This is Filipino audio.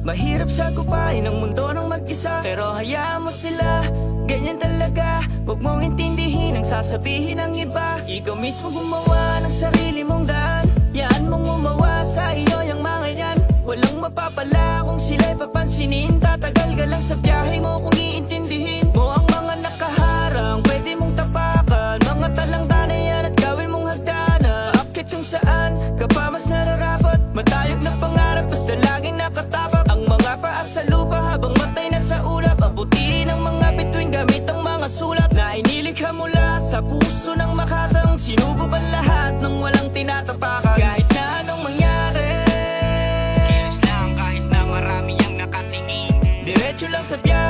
Mahirap sagupain ang mundo ng mag-isa, pero hayaan mo sila, ganyan talaga. Huwag mong intindihin ang sasabihin ng iba. Ikaw mismo gumawa ng sarili mong daan. Yaan mong umawa sa iyo yung mga yan. Walang mapapala kung sila'y papansinin. Tatagal ka lang sa biyahe mo kung iintindihin mo ang mga nakaharang, pwede mong tapakan. Mga talangdana yan at gawin mong hagdana. Akit kung saan ka pa mas nararapat. Matayog na pangarap basta laging nakatapak. Ang mga paa sa lupa habang matay na sa ulap. Abutin ang mga bituin gamit ang mga sulat na inilikha mula sa puso ng makatang. Sinubukan lahat ng walang tinatapakan. Kahit na anong mangyari, kilos lang kahit na marami ang nakatingin. Diretso lang sa biyahe,